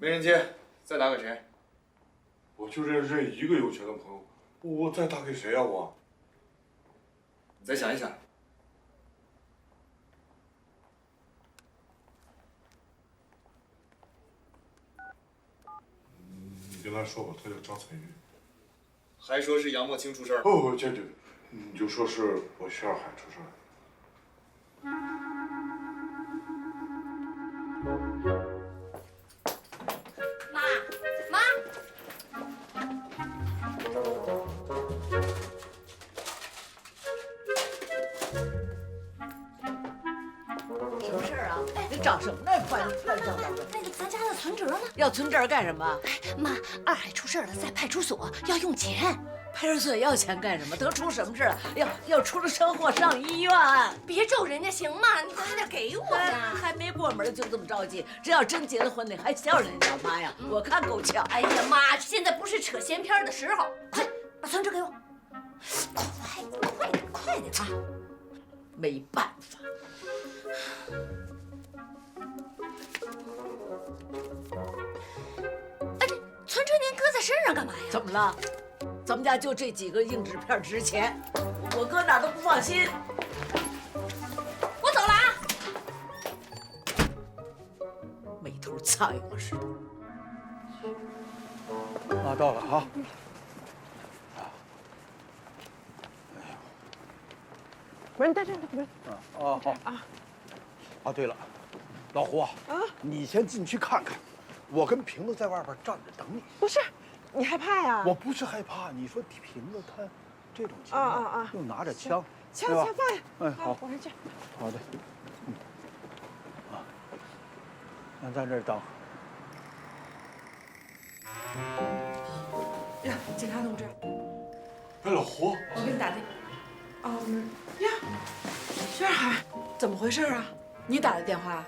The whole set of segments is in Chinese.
没人接，再打给谁？我就认识一个有钱的朋友，我再打给谁呀？我。你再想一想。你跟他说吧，他叫张彩玉。还说是杨墨清出事儿？哦，这，你就说是我徐二海出事儿了。什么事儿啊？你找什么呢？快叫到这！那个咱家的存折呢？要存折干什么？妈，二海出事了，在派出所要用钱。派出所要钱干什么？都出什么事了？要出了车祸上医院。别咒人家行吗？你快点给我呀！还没过门就这么着急，这要真结了婚，你还叫人家妈呀？我看够呛。哎呀妈，现在不是扯闲篇的时候，快把存折给我，快点啊！没办法。哎，这存折您搁在身上干嘛呀？怎么了？咱们家就这几个硬纸片值钱，我搁哪儿都不放心。我走了啊！没头苍蝇似的。啊，到了啊！不是你在这，不是哦好啊。啊，对了，老胡啊，你先进去看看，我跟瓶子在外边站着等你。不是，你害怕呀？我不是害怕，你说瓶子他这种情况又拿着枪，枪对吧放下。哎，好，我上去。好的，那在这儿等。呀，警察同志，哎，老胡，我给你打电。呀，徐二海，怎么回事啊？你打的电话？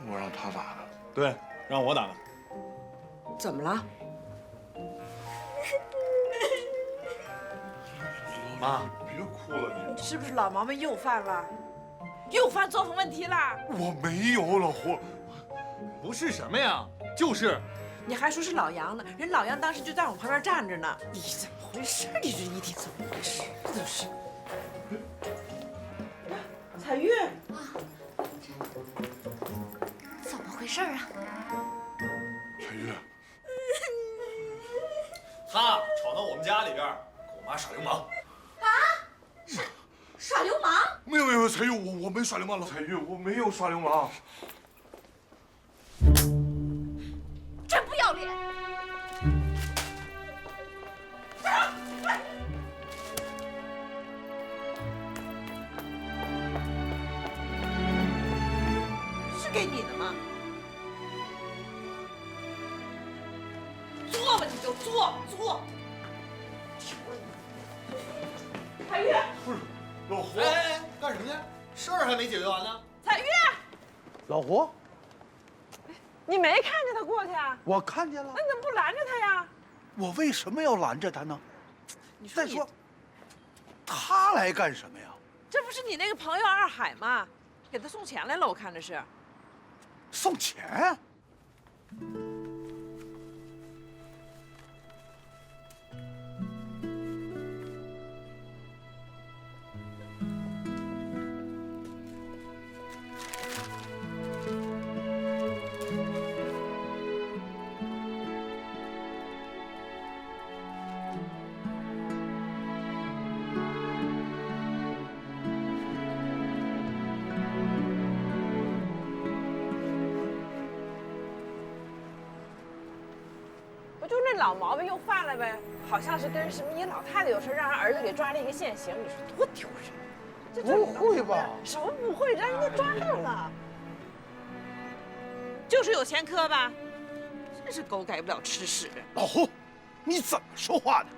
我让他打的。对，让我打的。怎么了？妈，别哭了你。是不是老毛病又犯了？又犯作风问题了？我没有，老胡。不是什么呀，就是。你还说是老杨呢？人老杨当时就在我旁边站着呢。你怎么回事？你这一天怎么回事？就是。彩玉，怎么回事啊？彩玉，他闯到我们家里边，跟我妈耍流氓。耍流氓？没有，彩玉，我没耍流氓，彩玉，我没有耍流氓。真不要脸！是给你的吗？坐吧，你就坐。彩玉，不是，老胡。哎，干什么呢？事儿还没解决完呢。彩玉，老胡，你没看见他过去啊？我看见了那，你怎么不拦着他呀？我为什么要拦着他呢？你说你再说，他来干什么呀？这不是你那个朋友二海吗？给他送钱来了，我看着是。送钱？不就那老毛病又犯了呗？好像是跟什么一老太太有事，让人儿子给抓了一个现行，你说多丢人！这不会吧？什么不会？让人家抓着了，就是有前科吧？真是狗改不了吃屎。老胡，你怎么说话呢？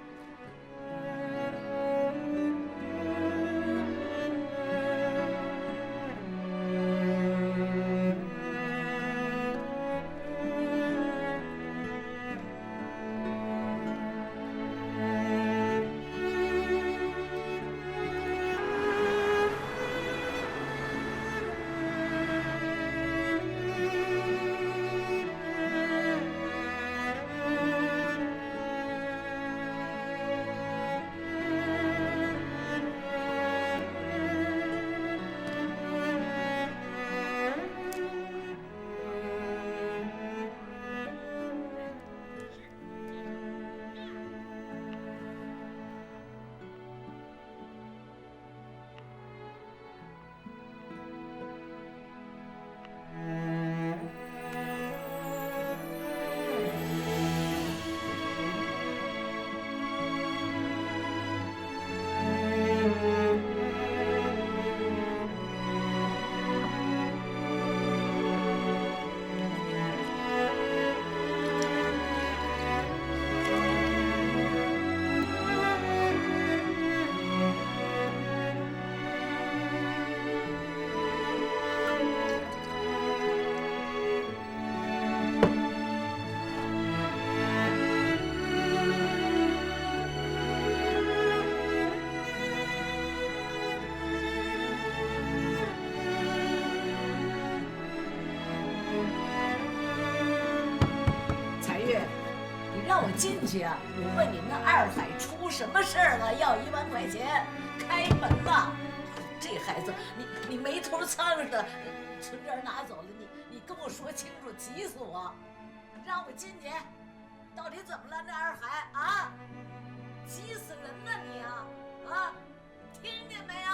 我进去啊！我问你，那二海出什么事儿了？要1万块钱，开门了。这孩子，你没头苍蝇的，存折拿走了，你跟我说清楚，急死我！让我进去，到底怎么了？那二海啊，急死人了你啊！啊，听见没有？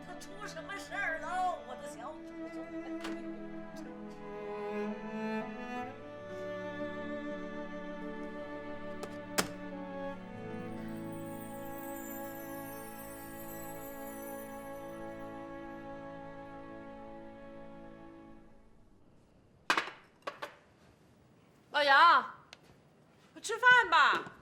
他出什么事儿喽？我的小祖宗！老杨，吃饭吧。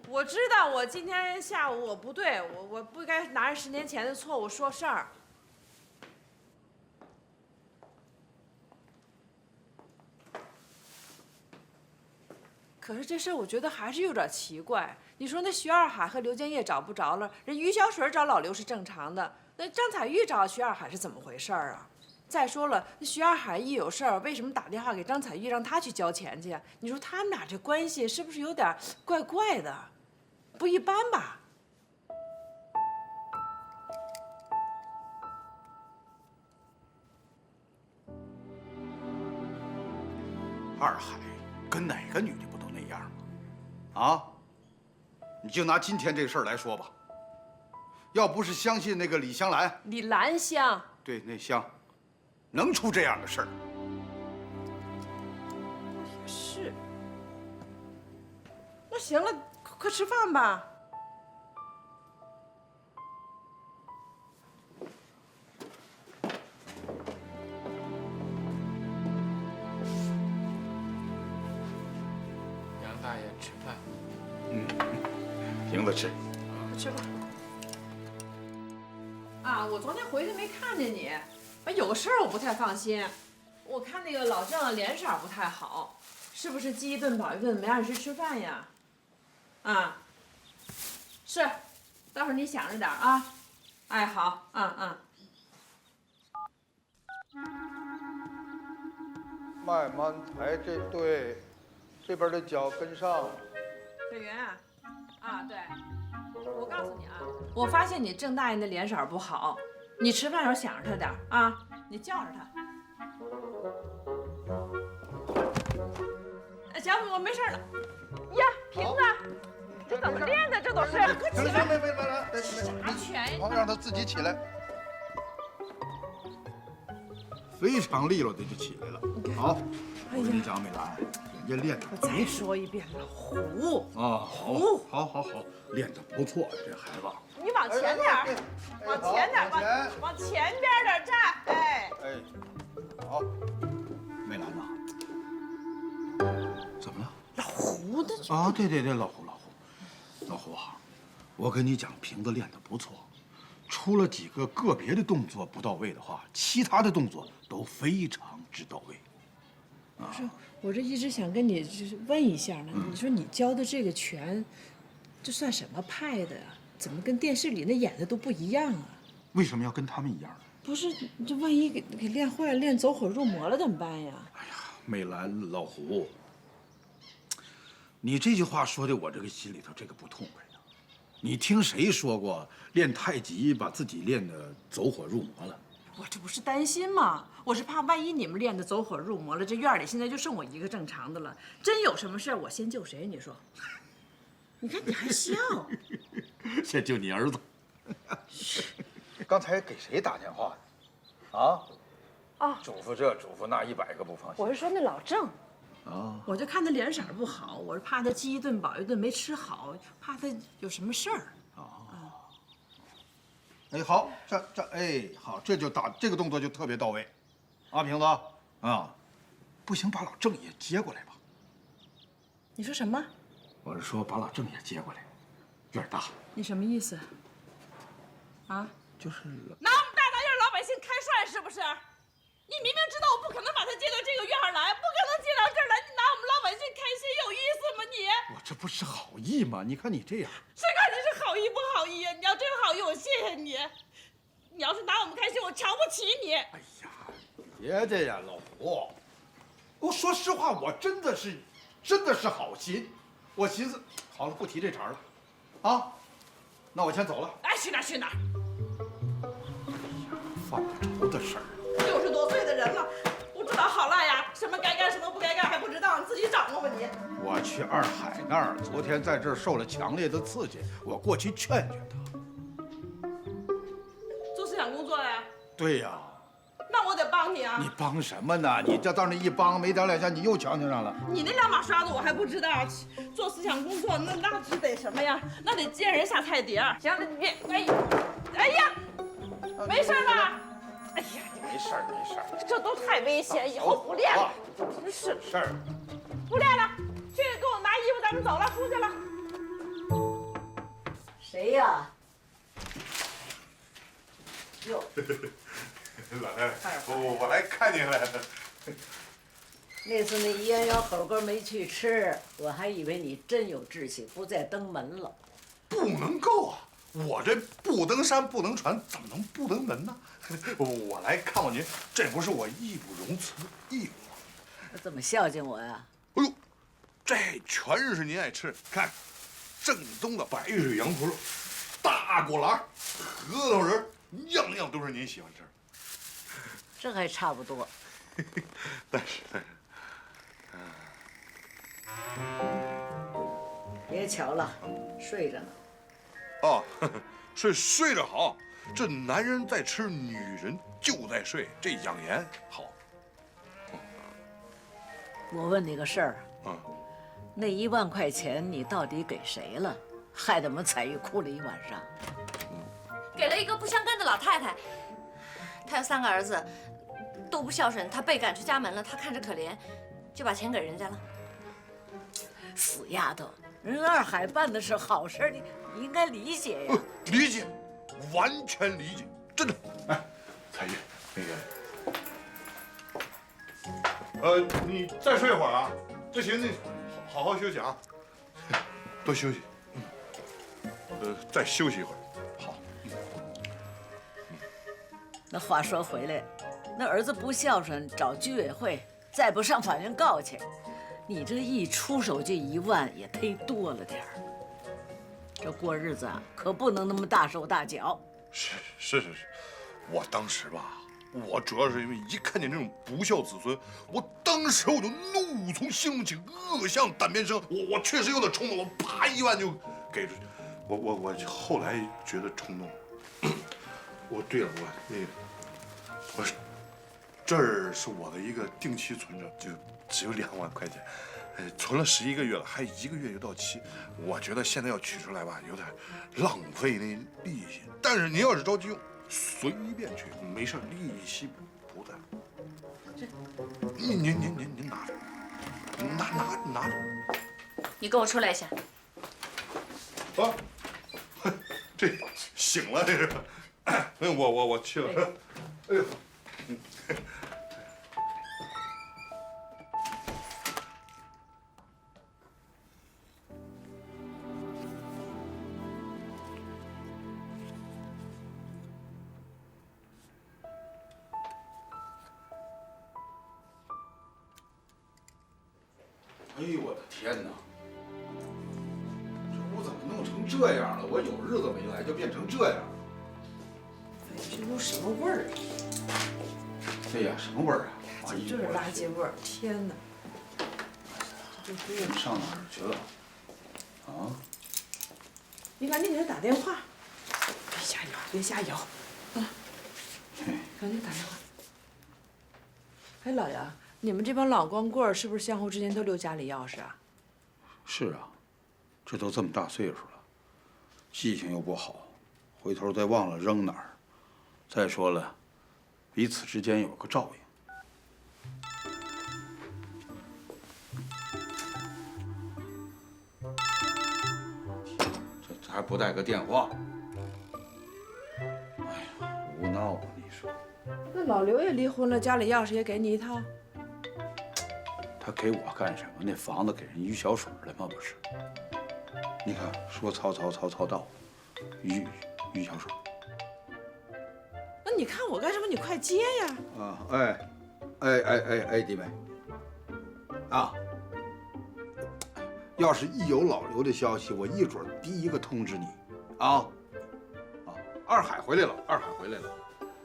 我知道我今天下午我不对，我不该拿着10年前的错误说事儿。可是这事儿我觉得还是有点奇怪。你说那徐二海和刘建业找不着了，人于小水找老刘是正常的，那张彩玉找徐二海是怎么回事啊？再说了，那徐二海一有事儿，为什么打电话给张彩玉让他去交钱去？你说他们俩这关系是不是有点怪怪的，不一般吧？二海跟哪个女的不都那样吗？啊，你就拿今天这事儿来说吧，要不是相信那个李香兰，李兰香，对，那香，能出这样的事儿？也是。那行了，快吃饭吧。杨大爷吃饭。瓶子吃。快吃吧。啊，我昨天回去没看见你，有个事儿我不太放心。我看那个老郑脸色不太好，是不是饥一顿饱一顿没按时吃饭呀？啊，是，待会儿你想着点啊。哎，好，慢慢抬这对，这边的脚跟上。小云，啊，对，我告诉你啊，我发现你郑大爷那脸色不好，你吃饭时候想着他点啊，你叫着他。行，我没事了。呀，瓶子，这怎么练的？这都是。行了行了，没来，啥拳呀？让他自己起来。非常利落的就起来了。好，我跟你讲，美兰，人家练的。我再说一遍，老胡。啊，好，练得不错，这孩子。你往前点儿，往前点儿，往前边点站，哎。哎，好，美兰呐，怎么了？老胡的啊，对，老胡啊，我跟你讲，瓶子练得不错，除了几个个别的动作不到位的话，其他的动作都非常之到位。不是，我这一直想跟你就是问一下呢。你说你教的这个拳，这算什么派的呀？怎么跟电视里那演的都不一样啊？为什么要跟他们一样呢？不是，这万一给练坏了，练走火入魔了怎么办呀？哎呀，美兰，老胡，你这句话说的我这个心里头这个不痛快呀。你听谁说过练太极把自己练得走火入魔了？我这不是担心吗？我是怕万一你们练得走火入魔了，这院里现在就剩我一个正常的了。真有什么事儿，我先救谁？你说？你看你还笑。先救你儿子。刚才给谁打电话呢？啊？啊，嘱咐这嘱咐那，100个不放心。我是说那老郑。啊，我就看他脸色不好，我是怕他饥一顿饱一顿没吃好，怕他有什么事儿。哎，好，哎，好，这个动作就特别到位，啊，瓶子，啊，不行，把老郑也接过来吧。你说什么？我是说把老郑也接过来，有点大。你什么意思？啊？就是拿我们大老院老百姓开涮是不是？你明明知道我不可能把他接到这个院来，不可能接到这儿来，你拿我们老百姓开心有意思吗你？我这不是好意吗？你看你这样，谁看你是好意不好意呀？你要真好意，我谢谢你。你要是拿我们开心，我瞧不起你。哎呀，别这样，老胡。我说实话，我真的是真的是好心。我寻思，好了，不提这茬了，啊，那我先走了。哎，去哪儿去哪儿？犯不着的事儿。 60多岁的人了，不知道好赖呀，什么该干什么不该干还不知道，你自己掌握吧你。我去二海那儿，昨天在这儿受了强烈的刺激，我过去劝劝他。做思想工作呀？对呀。 那我得帮你啊！你帮什么呢？你这到那一帮，没两下你又强上了。你那两把刷子我还不知道，做思想工作那是得什么呀？那得见人下菜碟儿。行了，你别，哎呀，没事吧？哎呀，没事儿，没事儿。这都太危险，以后不练了，真是事儿。不练了，去给我拿衣服，咱们走了，出去了。谁呀？哟。老太太，我来看您来了。那次那鸳鸯火锅没去吃，我还以为你真有志气，不再登门了。不能够啊！我这不登山不登船，怎么能不登门呢？我来看望您，这不是我义不容辞的义务吗？那怎么孝敬我呀？哎呦，这全是您爱吃，看，正宗的白水羊头肉，大果篮、核桃仁，样样都是您喜欢吃的。 这还差不多。但是，别瞧了，睡着呢。哦，睡着好。这男人在吃，女人就在睡，这养颜好。我问你个事儿，嗯，那1万块钱你到底给谁了？害得我们彩玉哭了一晚上。给了一个不相干的老太太。她有3个儿子，都不孝顺，她被赶出家门了。她看着可怜，就把钱给人家了。死丫头，人二海办的是好事，你应该理解呀。理解，完全理解，真的。哎，彩玉，那个，你再睡一会儿啊。不行，你好好休息啊，多休息。再休息一会儿。好。那话说回来，那儿子不孝顺，找居委会，再不上法院告去，你这一出手就1万，也忒多了点儿。这过日子啊，可不能那么大手大脚。是，我当时吧，我主要是因为一看见这种不孝子孙，我当时我就怒从心中起，恶向胆边生。我确实有点冲动，我啪1万就给出去。我后来觉得冲动了。对了，我这儿是我的一个定期存折，就只有2万块钱，存了11个月了，还1个月就到期。我觉得现在要取出来吧，有点浪费那利息。但是您要是着急用，随便取，没事，利息不在。您拿着，拿着。你跟我出来一下。啊，这醒了这是。我去了。哎呦，哎呦我的天哪！这屋怎么弄成这样了？我有日子没来，就变成这样了。哎，这屋什么味儿啊？哎呀，什么味儿啊？这就是垃圾味儿！天哪！这不是上哪儿去了？啊？你赶紧给他打电话，别瞎摇，啊！赶紧打电话。哎，老杨，你们这帮老光棍是不是相互之间都留家里钥匙啊？是啊，这都这么大岁数了，记性又不好，回头再忘了扔哪儿。再说了，彼此之间有个照应。这还不带个电话？哎呀，胡闹啊！你说。那老刘也离婚了，家里钥匙也给你一套。他给我干什么？那房子给人于小水了吗？不是。你看，说曹到，于小水。那你看我干什么？你快接呀！啊，哎，弟妹，啊，要是一有老刘的消息，我一准第一个通知你。啊，二海回来了，二海回来了，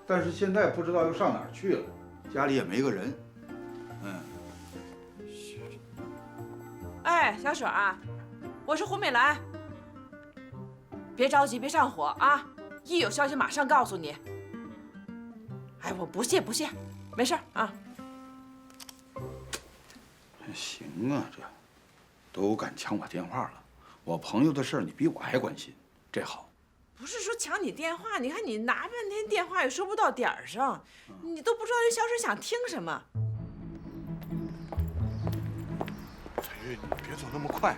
但是现在不知道又上哪儿去了，家里也没个人。哎，小水啊，我是胡美兰，别着急，别上火啊，一有消息马上告诉你。哎，我不谢，没事啊。行啊，这都敢抢我电话了，我朋友的事儿你比我还关心，这好。不是说抢你电话，你看你拿半天电话也说不到点儿上，你都不知道这小水想听什么。彩玉，你别走那么快，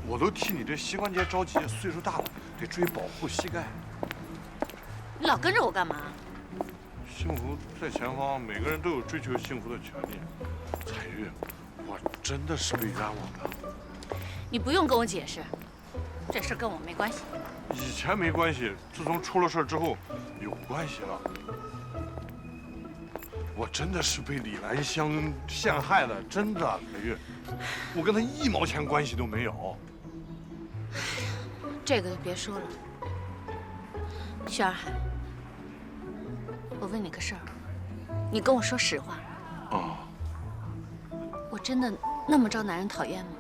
我都替你这膝关节着急，岁数大了得注意保护膝盖。你老跟着我干嘛？幸福在前方，每个人都有追求幸福的权利。彩玉，我真的是被冤枉的。你不用跟我解释，这事跟我没关系。以前没关系，自从出了事之后，有关系了。我真的是被李兰香陷害的，真的，彩玉，我跟她1毛钱关系都没有。这个就别说了。徐二海，我问你个事儿，你跟我说实话。啊，我真的那么招男人讨厌吗？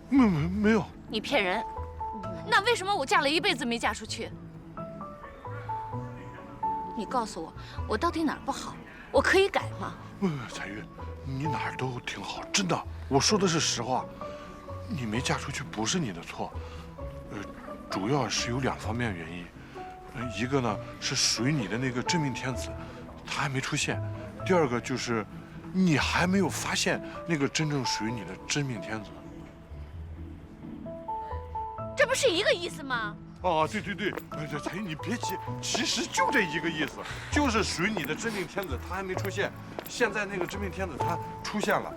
没有。你骗人！那为什么我嫁了一辈子没嫁出去？你告诉我，我到底哪儿不好？我可以改吗？彩玉，你哪儿都挺好，真的，我说的是实话。你没嫁出去不是你的错，主要是有2方面原因。一个呢是属于你的那个真命天子，他还没出现；第二个就是你还没有发现那个真正属于你的真命天子。这不是一个意思吗？啊，对，彩玉你别急，其实就这一个意思，就是属于你的真命天子他还没出现，现在那个真命天子他出现了，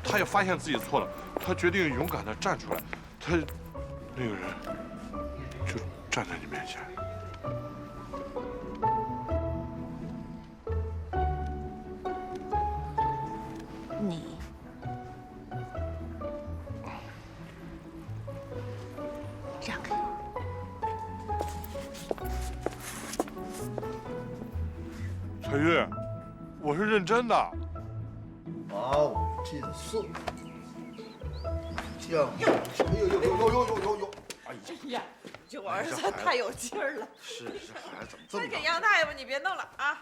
他也发现自己错了，他决定勇敢地站出来，他那个人就站在你面前。你让开！彩玉，我是认真的。马尾进寺，将有！哎呀，这我儿子太有劲儿了。是这孩子怎么这么再给杨大夫，你别弄了啊。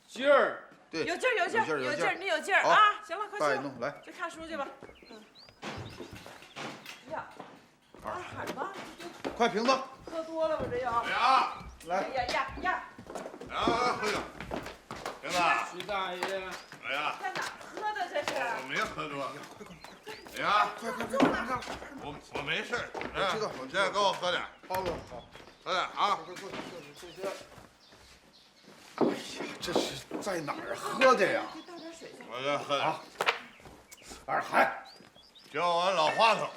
劲儿，对，有劲儿，有劲儿，你有劲儿好啊！行了，快去吧，大爷弄来，去看书去吧。呀，二海吧，快瓶子，喝多了吧这要？呀，来，呀，喝点。行了，徐大爷，哎呀，在哪儿喝的这是？我没喝多。哎呀，快，我没事。我知道，现在给我喝点，好，喝点啊。快，坐下。哎呀，这是在哪儿喝的呀？倒点水去。我再喝点。二海，叫我老花头，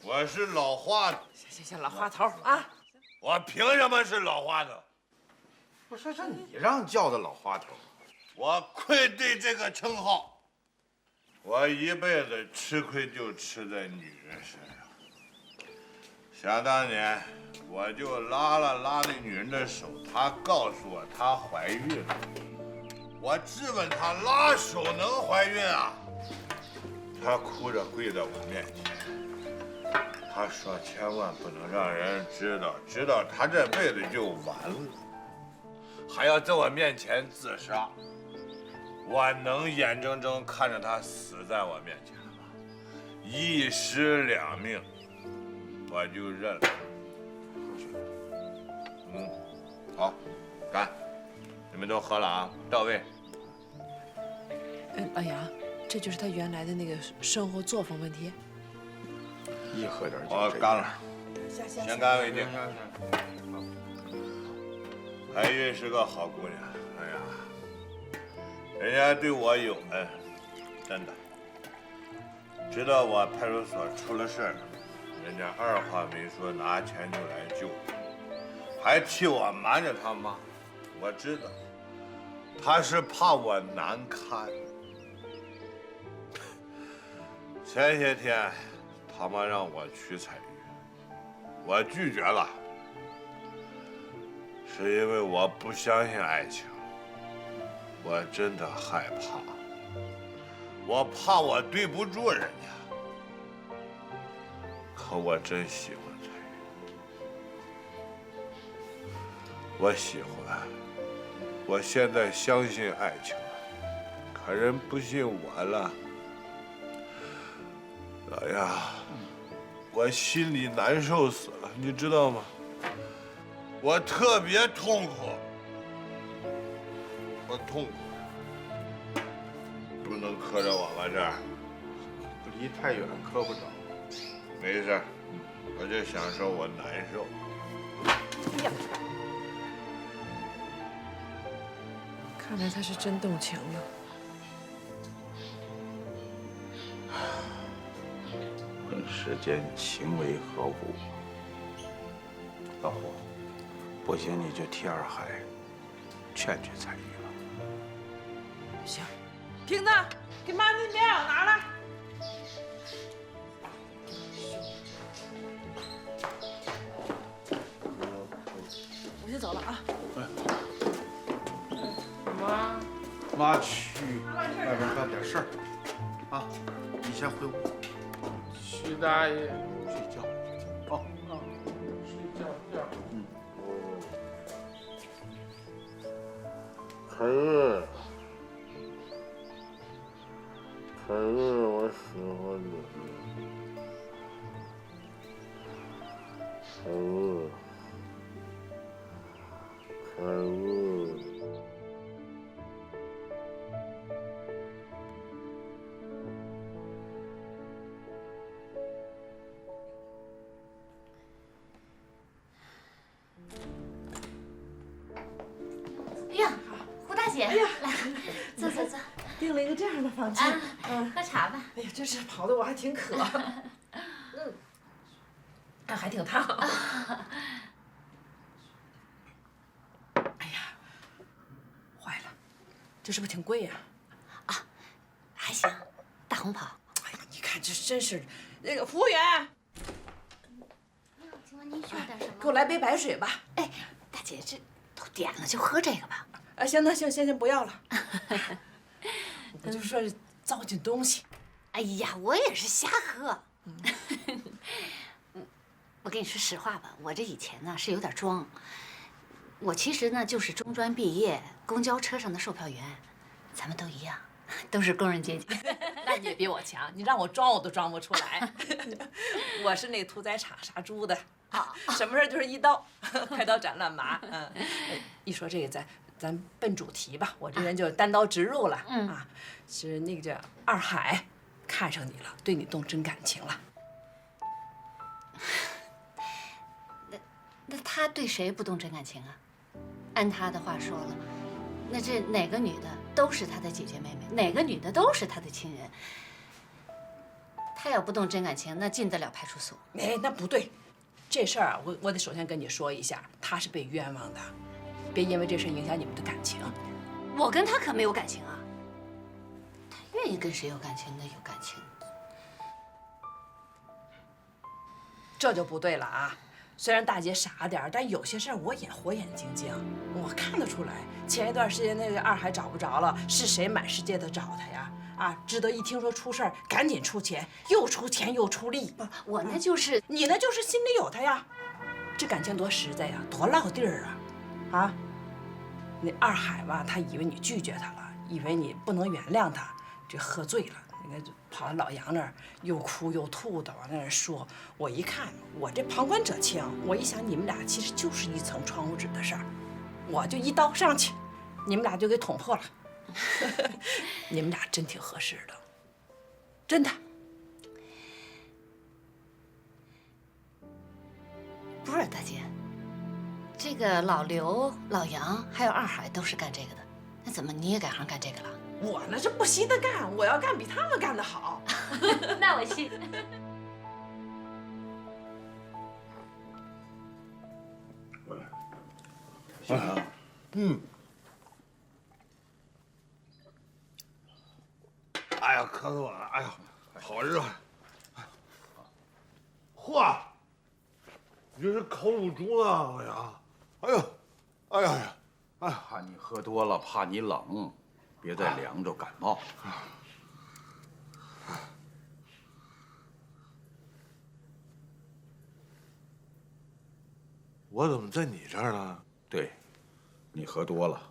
我是老花头。行，老花头啊。我凭什么是老花头？不是这你让叫的老花头，我愧对这个称号。我一辈子吃亏就吃在女人身上。想当年，我就拉了那女人的手，她告诉我她怀孕了。我质问她拉手能怀孕啊？她哭着跪在我面前，她说千万不能让人知道，知道她这辈子就完了，还要在我面前自杀。我能眼睁睁看着她死在我面前吗？一尸两命，我就认了。好，干！你们都喝了啊，到位。老杨，这就是他原来的那个生活作风问题。一喝点酒，我干了，先干为敬。海玉是个好姑娘，哎呀，人家对我有恩，真的。知道我派出所出了事儿，人家二话没说，拿钱就来救我，还替我瞒着他妈。我知道，他是怕我难堪。前些天他们让我去采玉，我拒绝了，是因为我不相信爱情，我真的害怕，我怕我对不住人家。可我真喜欢彩玉，我喜欢，我现在相信爱情了，可人不信我了。老杨，我心里难受死了，你知道吗？我特别痛苦，我痛苦，不能磕着我们这儿，离太远磕不着。没事，我就享受我难受。哎呀，看来他是真动情了。问世间情为何物？老胡，不行你就替二海劝劝彩玉了。行，瓶子，给妈那棉袄拿来。我先走了啊。妈去外边办点事儿，啊，你先回屋徐大爷，睡觉。哦，睡觉觉。凯玉，凯玉，我喜欢你。凯玉，凯玉。哎呀，胡大姐，哎呀，来，坐坐坐，订了一个这样的房间。喝茶吧。哎呀，真是跑得我还挺渴。还挺烫。哎呀，坏了，这是不是挺贵呀？还行，大红袍。哎呀，你看这真是，那个服务员，请问您需要点什么？给我来杯白水吧。哎，大姐，这都点了，就喝这个吧。啊，行，那行，不要了。我就说糟践东西。哎呀，我也是瞎喝。我跟你说实话吧，我这以前呢是有点装。我其实呢就是中专毕业，公交车上的售票员，咱们都一样，都是工人阶级。那你也比我强，你让我装我都装不出来。我是那屠宰场杀猪的，什么事就是一刀，快刀斩乱麻。一说这个咱奔主题吧，我这人就单刀直入了。啊，是那个叫二海看上你了，对你动真感情了。那他对谁不动真感情啊？按他的话说了，那这哪个女的都是他的姐姐妹妹，哪个女的都是他的亲人。他要不动真感情，那进得了派出所。哎，那不对，这事儿啊，我得首先跟你说一下，他是被冤枉的，别因为这事影响你们的感情。我跟他可没有感情啊。他愿意跟谁有感情，那有感情。这就不对了啊！虽然大姐傻点儿，但有些事儿我也火眼金睛，我看得出来。前一段时间那个二海找不着了，是谁满世界的找他呀？啊，知道一听说出事儿，赶紧出钱，又出钱又出力。不是我那就是你那就是心里有他呀，这感情多实在呀，多落地儿啊！啊，那二海吧，他以为你拒绝他了，以为你不能原谅他，这喝醉了。那个跑到老杨那儿，又哭又吐的往那儿说。我一看，我这旁观者清，我一想你们俩其实就是一层窗户纸的事儿，我就一刀上去，你们俩就给捅破了。你们俩真挺合适的，真的。不是大姐，这个老刘、老杨还有二海都是干这个的，那怎么你也改行干这个了？我那是不惜的干，我要干比他们干得好。那我信。行啊，哎呀，渴死我了！哎呀，好热。嚯，你这是烤乳猪呢？哎呀，哎呀，哎呀呀，哎，怕你喝多了，怕你冷，别再凉着感冒。我怎么在你这儿呢？对，你喝多了，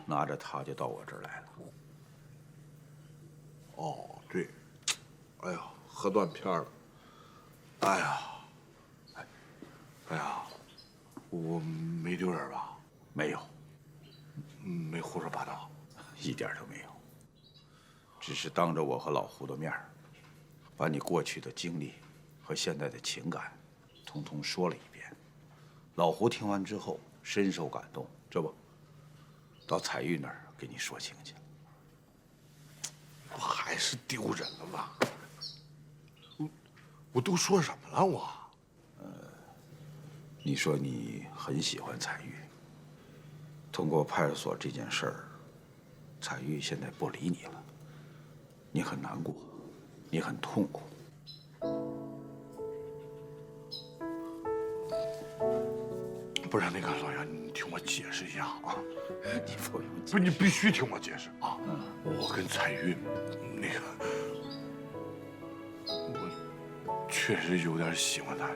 拿着它就到我这儿来了。哦，对，哎呀，喝断片了。哎呀，哎呀，我没丢人吧？没有，没胡说八道。一点都没有，只是当着我和老胡的面儿，把你过去的经历和现在的情感，统统说了一遍。老胡听完之后深受感动，这不，到彩玉那儿给你说情去了。不还是丢人了吗？我都说什么了我？你说你很喜欢彩玉，通过派出所这件事儿，彩玉现在不理你了，你很难过，你很痛苦。不是那个老杨，你听我解释一下啊！你不用不是，你必须听我解释啊！我跟彩玉，那个，我确实有点喜欢她。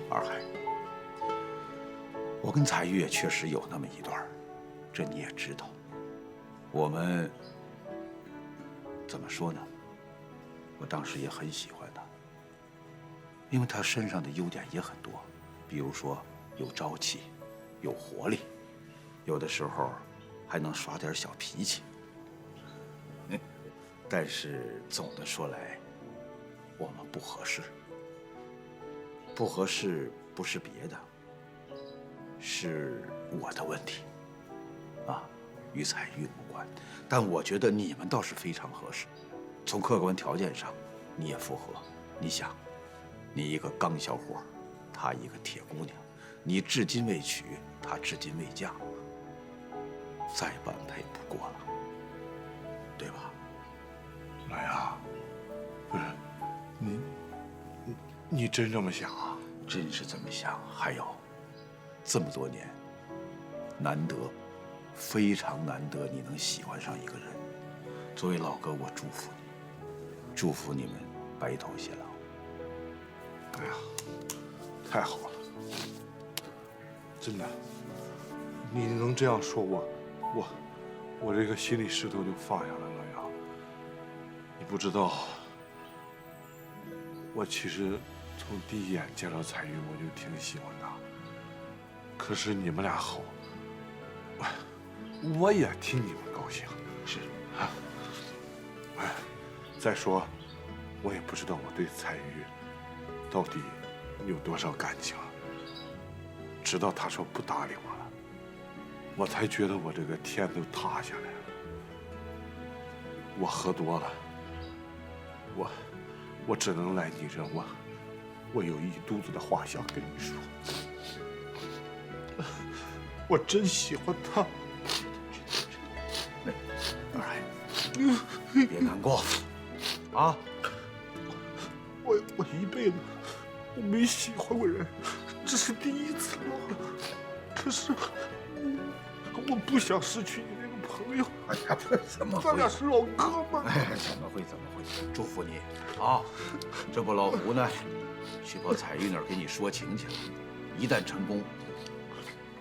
二海，我跟彩玉也确实有那么一段，这你也知道。我们怎么说呢？我当时也很喜欢她，因为她身上的优点也很多，比如说有朝气，有活力，有的时候还能耍点小脾气。但是总的说来，我们不合适。不合适不是别的，是我的问题，啊，与彩玉无关。但我觉得你们倒是非常合适，从客观条件上，你也符合。你想，你一个刚小伙，她一个铁姑娘，你至今未娶，她至今未嫁，再般配不过了，对吧？老杨，不是，你真这么想啊？真是这么想。还有，这么多年，难得，非常难得，你能喜欢上一个人。作为老哥，我祝福你，祝福你们白头偕老。哎呀，太好了，真的，你能这样说我这个心里石头就放下来了。老杨，你不知道，我其实从第一眼见到彩玉我就挺喜欢她，可是你们俩好，我也替你们高兴。是啊，哎，再说，我也不知道我对彩玉到底有多少感情，直到她说不搭理我了，我才觉得我这个天都塌下来了。我喝多了，我只能赖你这，我有一肚子的话想跟你说，我真喜欢她。二海，别难过，啊！我一辈子我没喜欢过人，这是第一次了。可是我不想失去你那个朋友。哎呀，怎么会？咱俩是老哥们。哎，怎么会？祝福你啊！这不，老胡呢，去跑彩玉那儿给你说情去了。一旦成功，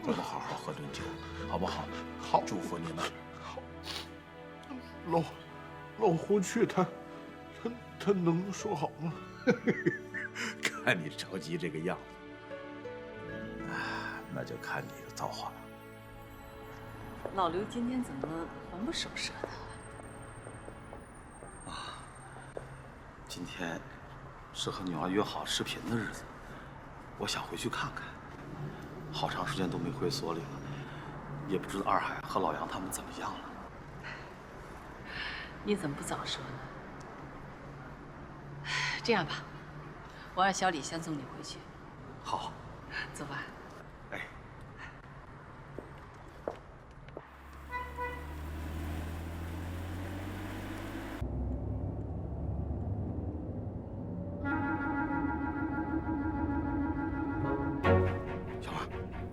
咱们好好喝顿酒，好不好？好，祝福你们。好。老胡去，他能说好吗？看你着急这个样子，啊，那就看你的造化了。老刘今天怎么魂不守舍的？今天是和女儿约好视频的日子，我想回去看看。好长时间都没回所里了，也不知道二海和老杨他们怎么样了。你怎么不早说呢？这样吧，我让小李先送你回去。好，走吧。哎，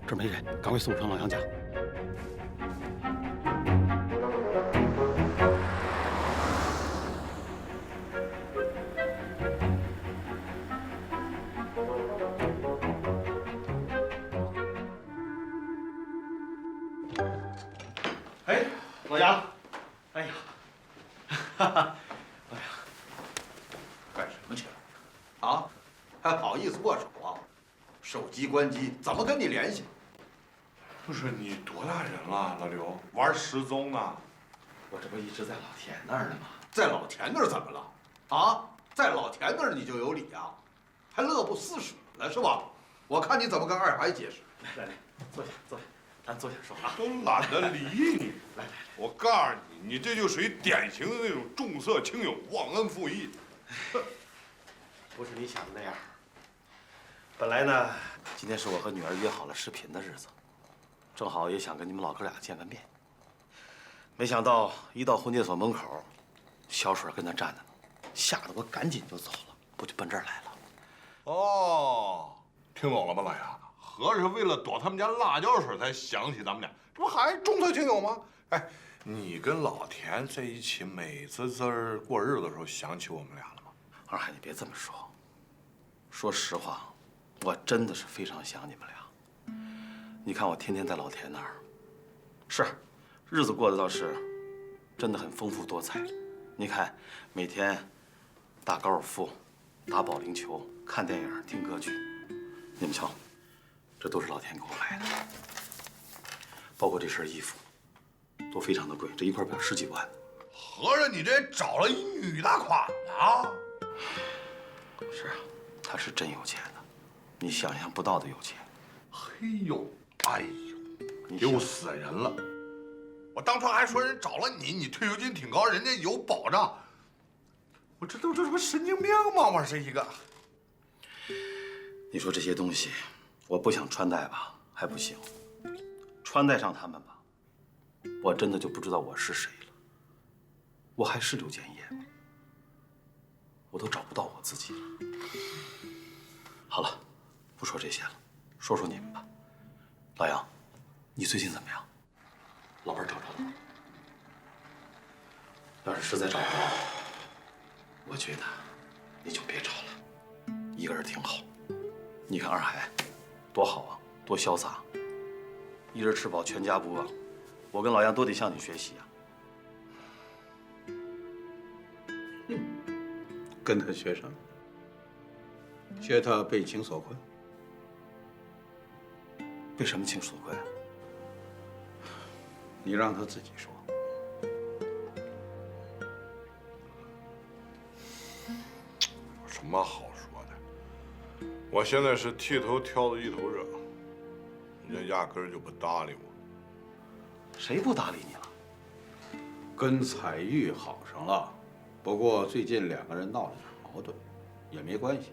这儿没人，赶快送上老杨家。哎，老杨，哎呀，哈哈，哎呀，干什么去了？啊，还好意思握手啊？手机关机，怎么跟你联系？不是你多大人了，老刘，玩失踪呢？我这不一直在老田那儿呢吗？在老田那儿怎么了？啊，在老田那儿你就有理啊，还乐不思蜀了是吧？我看你怎么跟二海解释。来，坐下，坐下，咱坐下说啊。都懒得理你。来，我告诉你，你这就属于典型的那种重色轻友、忘恩负义。不是你想的那样。本来呢，今天是我和女儿约好了视频的日子，正好也想跟你们老哥俩见个面。没想到一到婚介所门口，小水跟那站着呢，吓得我赶紧就走了，不就奔这儿来了。哦，听懂了吗，老杨？合着是为了躲他们家辣椒水才想起咱们俩，这不还重色轻友吗？哎，你跟老田在一起，美滋滋过日子的时候，想起我们俩了吗？二海，你别这么说。说实话，我真的是非常想你们俩。你看我天天在老田那儿，是，日子过得倒是真的很丰富多彩。你看，每天打高尔夫、打保龄球、看电影、听歌剧，你们瞧，这都是老田给我买的，包括这身衣服，都非常的贵，这一块表10几万。合着你这找了一女大款啊？是啊，他是真有钱的，你想象不到的有钱。嘿呦，哎呦，丢死人了！我当初还说人找了你，你退休金挺高，人家有保障。我这不神经病吗？我是一个。你说这些东西，我不想穿戴吧，还不行；穿戴上它们吧，我真的就不知道我是谁了。我还是刘建业吗？我都找不到我自己了。好了，不说这些了，说说你们吧。老杨，你最近怎么样？老伴儿找着了吗？要是实在找不着，我觉得你就别找了，一个人挺好。你看二海，多好啊，多潇洒，一人吃饱全家不饿。我跟老杨都得向你学习啊。跟他学什么？学他被情所困。被什么情所困？你让他自己说。有什么好说的？我现在是剃头挑的一头热，人家压根儿就不搭理我。谁不搭理你了？跟彩玉好上了，不过最近2个人闹了点矛盾，也没关系。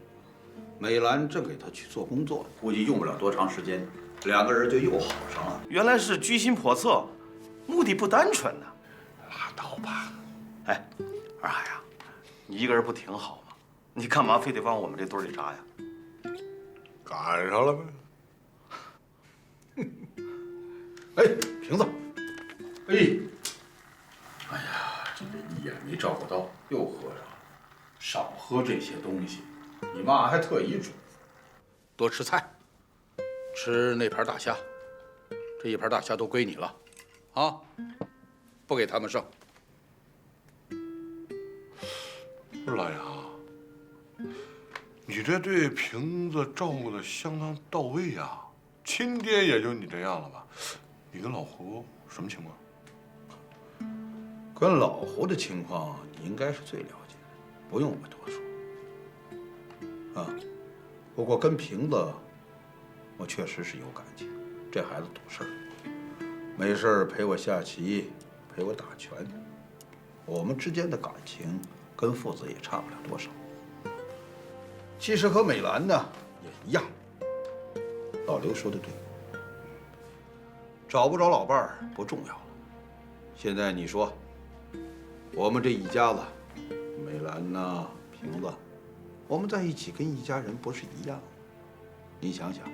美兰正给他去做工作，估计用不了多长时间，2个人就又好上了。原来是居心叵测，目的不单纯呐。拉倒吧。哎，二海啊，你一个人不挺好吗？你干嘛非得往我们这堆里扎呀？赶上了呗。哎，瓶子。哎呀，这一眼没照顾到，又喝上了。少喝这些东西，你妈还特意嘱咐，多吃菜，吃那盘大虾，这一盘大虾都归你了，啊，不给他们剩。不是老杨，你这对瓶子照顾的相当到位呀，亲爹也就你这样了吧？你跟老胡什么情况？跟老胡的情况，你应该是最了解的，不用我多说。啊，不过跟瓶子，我确实是有感情。这孩子懂事儿，没事儿陪我下棋，陪我打拳。我们之间的感情跟父子也差不了多少。其实和美兰呢也一样。老刘说的对，找不着老伴儿不重要了。现在你说，我们这一家子，美兰呐、瓶子，我们在一起跟一家人不是一样吗？你想想，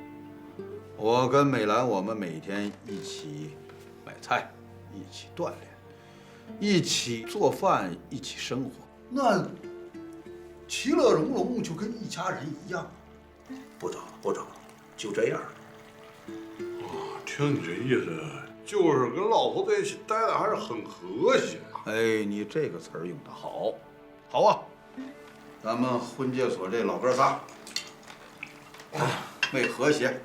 我跟美兰，我们每天一起买菜，一起锻炼，一起做饭，一起生活，那其乐融融，就跟一家人一样。不争了，不争了，就这样。听你这意思，就是跟老婆在一起待的还是很和谐啊。哎，你这个词儿用的好，好啊。咱们婚介所这老哥仨，为和谐，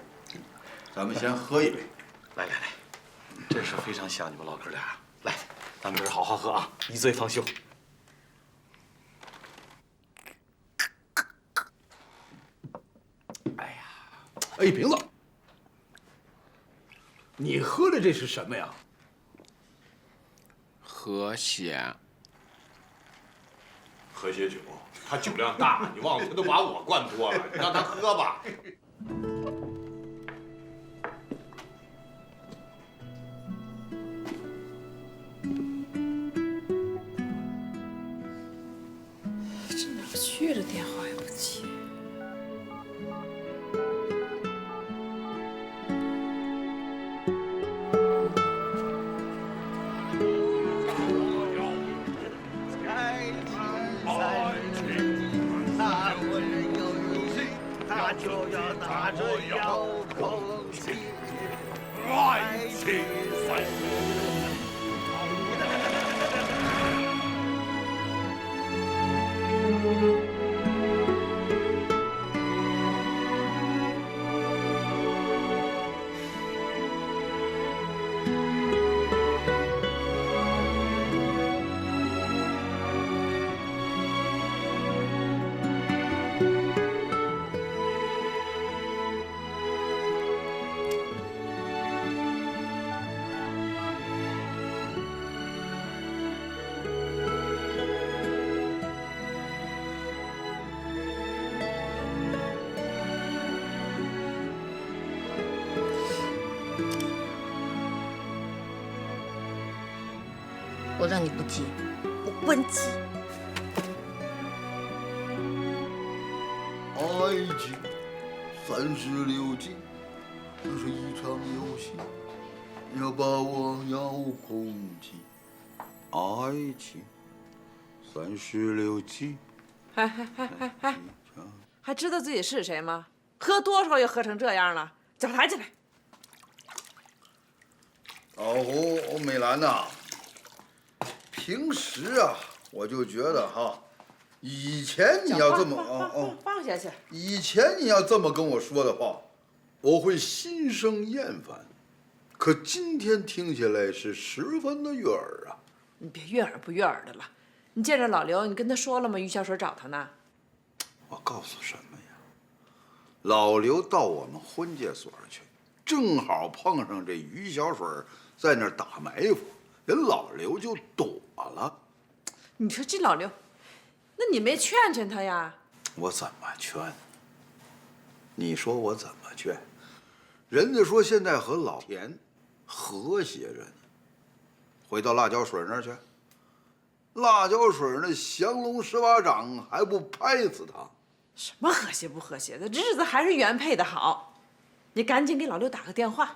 咱们先喝一杯。来来来，这是非常想你们老哥俩。来，咱们这儿好好喝啊，一醉方休。哎，瓶子，你喝的这是什么呀？和谐。和谐酒，他酒量大，你忘了他都把我灌多了，你让他喝吧。这哪儿去了？电话也不接。就要拿着遥控器，爱情三我让你不急，我关机。爱情36计，这是一场游戏，要把我遥控器。爱情36计，还知道自己是谁吗？喝多少也喝成这样了，叫他抬起来。老胡，美兰呐，平时啊，我就觉得哈，以前你要这么放下去。以前你要这么跟我说的话，我会心生厌烦。可今天听起来是十分的悦耳啊！你别悦耳不悦耳的了。你见着老刘，你跟他说了吗？于小水找他呢。我告诉什么呀？老刘到我们婚介所去，正好碰上这于小水在那儿打埋伏，人老刘就躲了。你说这老刘，那你没劝劝他呀？我怎么劝？你说我怎么劝？人家说现在和老田和谐着呢，回到辣椒水那儿去。辣椒水那降龙十八掌还不拍死他？什么和谐不和谐的，日子还是原配的好。你赶紧给老刘打个电话，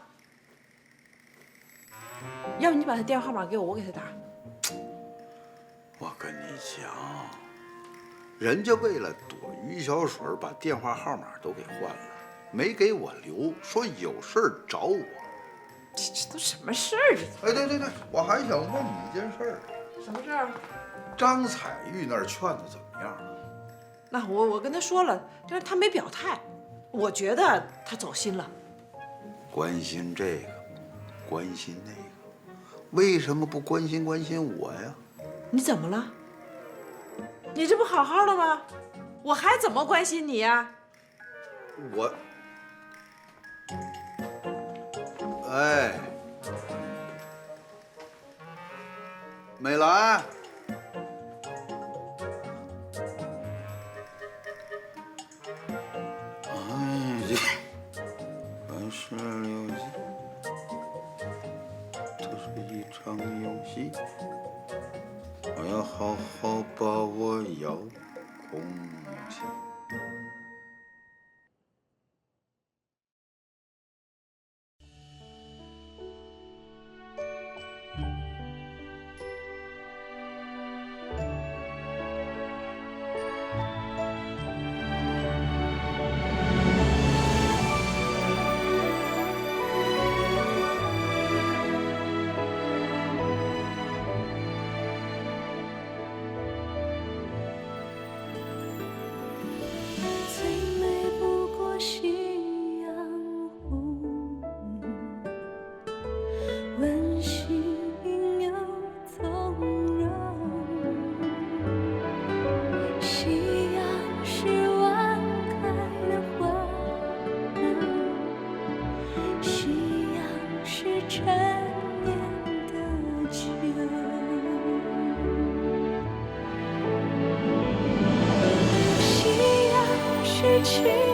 要不你把他电话号码给我，我给他打。我跟你讲，人家为了躲于小水，把电话号码都给换了，没给我留，说有事儿找我。这都什么事儿？哎，对，我还想问你一件事儿。什么事儿？张彩玉那儿劝的怎么样了？那我跟他说了，但是他没表态。我觉得他走心了。关心这个，关心那个，为什么不关心关心我呀？你怎么了？你这不好好的吗？我还怎么关心你呀？我，哎，美兰。16计，这是一场游戏，我要好好把握遥控器。情。